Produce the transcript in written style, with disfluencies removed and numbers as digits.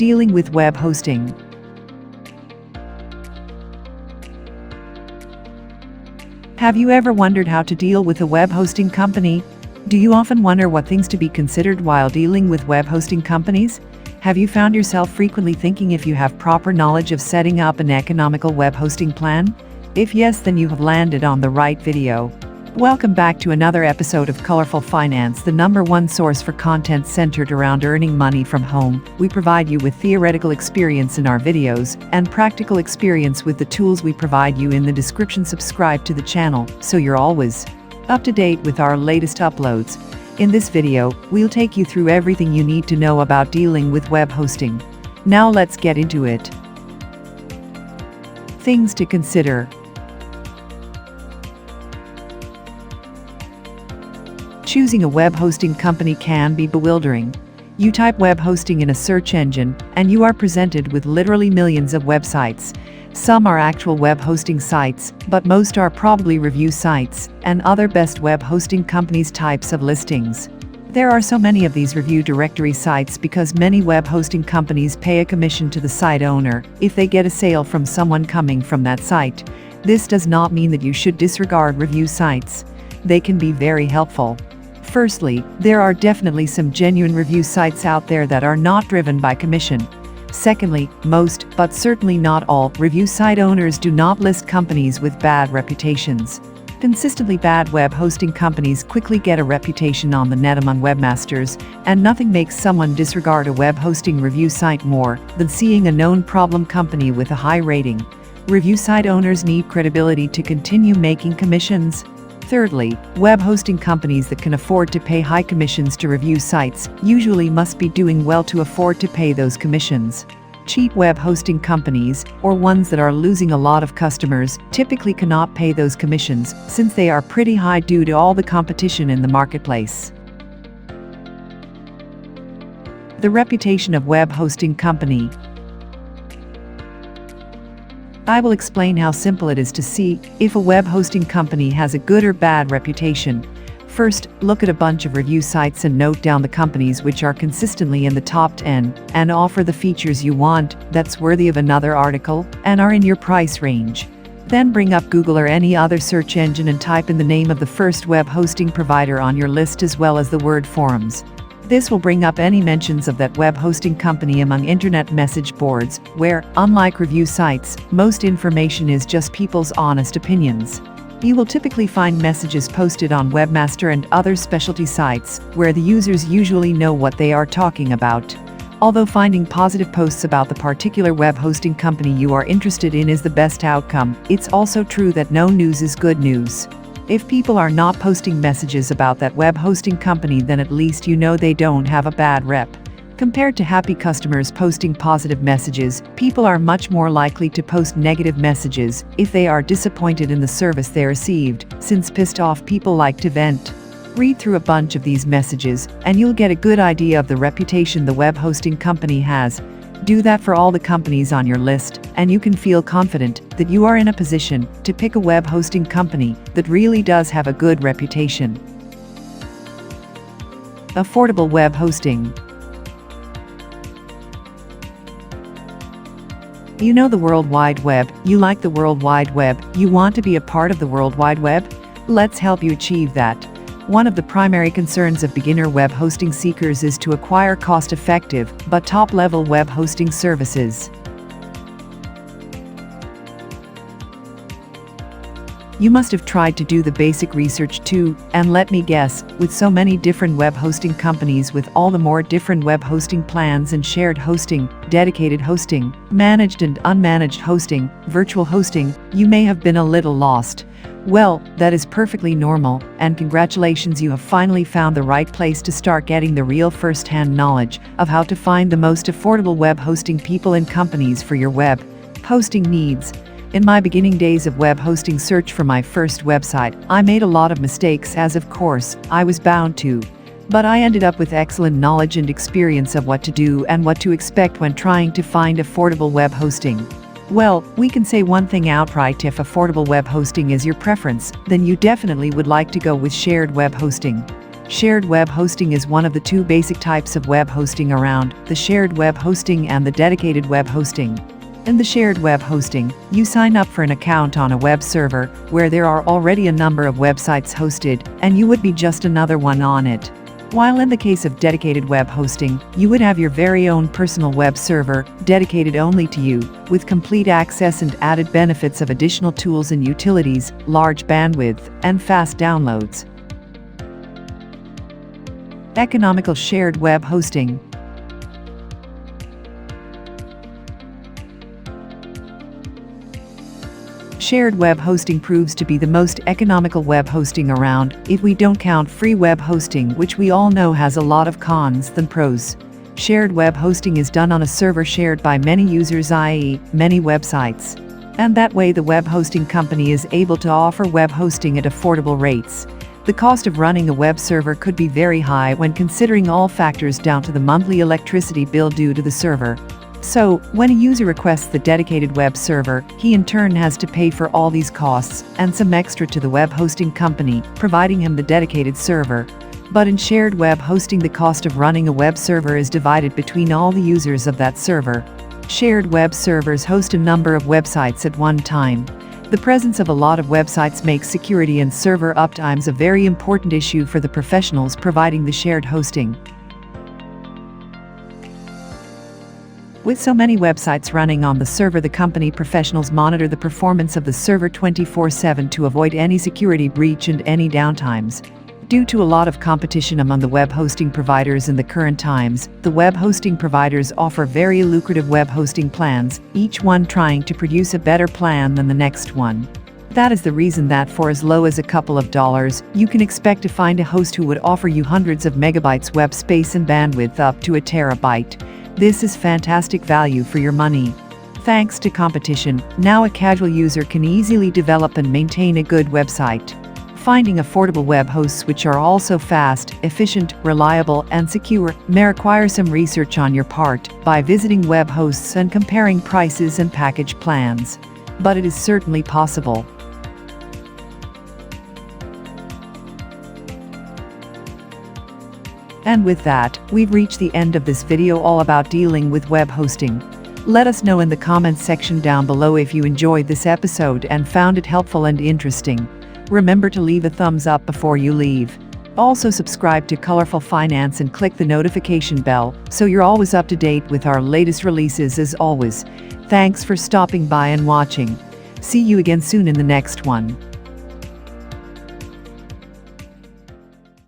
Dealing with web hosting. Have you ever wondered how to deal with a web hosting company? Do you often wonder what things to be considered while dealing with web hosting companies? Have you found yourself frequently thinking if you have proper knowledge of setting up an economical web hosting plan? If yes, then you have landed on the right video. Welcome back to another episode of Colorful Finance, the #1 source for content centered around earning money from home. We provide you with theoretical experience in our videos and practical experience with the tools we provide you in the description. Subscribe to the channel so you're always up to date with our latest uploads. In this video, we'll take you through everything you need to know about dealing with web hosting. Now let's get into it. Things to consider. Choosing a web hosting company can be bewildering. You type web hosting in a search engine, and you are presented with literally millions of websites. Some are actual web hosting sites, but most are probably review sites and other best web hosting companies types of listings. There are so many of these review directory sites because many web hosting companies pay a commission to the site owner if they get a sale from someone coming from that site. This does not mean that you should disregard review sites. They can be very helpful. Firstly, there are definitely some genuine review sites out there that are not driven by commission. Secondly, most, but certainly not all, review site owners do not list companies with bad reputations. Consistently bad web hosting companies quickly get a reputation on the net among webmasters, and nothing makes someone disregard a web hosting review site more than seeing a known problem company with a high rating. Review site owners need credibility to continue making commissions. Thirdly, web hosting companies that can afford to pay high commissions to review sites usually must be doing well to afford to pay those commissions. Cheap web hosting companies, or ones that are losing a lot of customers, typically cannot pay those commissions since they are pretty high due to all the competition in the marketplace. The reputation of web hosting company. I will explain how simple it is to see if a web hosting company has a good or bad reputation. First, look at a bunch of review sites and note down the companies which are consistently in the top 10 and offer the features you want, that's worthy of another article, and are in your price range. Then bring up Google or any other search engine and type in the name of the first web hosting provider on your list as well as the word forums. This will bring up any mentions of that web hosting company among internet message boards, where, unlike review sites, most information is just people's honest opinions. You will typically find messages posted on Webmaster and other specialty sites, where the users usually know what they are talking about. Although finding positive posts about the particular web hosting company you are interested in is the best outcome, it's also true that no news is good news. If people are not posting messages about that web hosting company, then at least you know they don't have a bad rep. Compared to happy customers posting positive messages, people are much more likely to post negative messages if they are disappointed in the service they received, since pissed off people like to vent. Read through a bunch of these messages, and you'll get a good idea of the reputation the web hosting company has. Do that for all the companies on your list, and you can feel confident that you are in a position to pick a web hosting company that really does have a good reputation. Affordable web hosting. You know the World Wide Web, you like the World Wide Web, you want to be a part of the World Wide Web? Let's help you achieve that. One of the primary concerns of beginner web hosting seekers is to acquire cost-effective but top-level web hosting services. You must have tried to do the basic research too, and let me guess, with so many different web hosting companies with all the more different web hosting plans and shared hosting, dedicated hosting, managed and unmanaged hosting, virtual hosting, you may have been a little lost. Well, that is perfectly normal, and congratulations, you have finally found the right place to start getting the real first-hand knowledge of how to find the most affordable web hosting people and companies for your web hosting needs. In my beginning days of web hosting search for my first website, I made a lot of mistakes, as of course I was bound to. But I ended up with excellent knowledge and experience of what to do and what to expect when trying to find affordable web hosting. Well, we can say one thing outright: if affordable web hosting is your preference, then you definitely would like to go with shared web hosting. Shared web hosting is one of the two basic types of web hosting around, the shared web hosting and the dedicated web hosting. In the shared web hosting, you sign up for an account on a web server where there are already a number of websites hosted, and you would be just another one on it. While in the case of dedicated web hosting, you would have your very own personal web server, dedicated only to you, with complete access and added benefits of additional tools and utilities, large bandwidth, and fast downloads. Economical shared web hosting. Shared web hosting proves to be the most economical web hosting around, if we don't count free web hosting, which we all know has a lot of cons than pros. Shared web hosting is done on a server shared by many users, i.e., many websites. And that way the web hosting company is able to offer web hosting at affordable rates. The cost of running a web server could be very high when considering all factors down to the monthly electricity bill due to the server. So, when a user requests the dedicated web server, he in turn has to pay for all these costs, and some extra to the web hosting company, providing him the dedicated server. But in shared web hosting, the cost of running a web server is divided between all the users of that server. Shared web servers host a number of websites at one time. The presence of a lot of websites makes security and server uptimes a very important issue for the professionals providing the shared hosting. With so many websites running on the server, the company professionals monitor the performance of the server 24/7 to avoid any security breach and any downtimes. Due to a lot of competition among the web hosting providers in the current times, the web hosting providers offer very lucrative web hosting plans, each one trying to produce a better plan than the next one. That is the reason that for as low as a couple of dollars, you can expect to find a host who would offer you hundreds of megabytes web space and bandwidth up to a terabyte. This is fantastic value for your money. Thanks to competition, now a casual user can easily develop and maintain a good website. Finding affordable web hosts which are also fast, efficient, reliable, and secure may require some research on your part by visiting web hosts and comparing prices and package plans. But it is certainly possible. And with that, we've reached the end of this video all about dealing with web hosting. Let us know in the comments section down below if you enjoyed this episode and found it helpful and interesting. Remember to leave a thumbs up before you leave. Also subscribe to Colorful Finance and click the notification bell so you're always up to date with our latest releases. As always, thanks for stopping by and watching. See you again soon in the next one.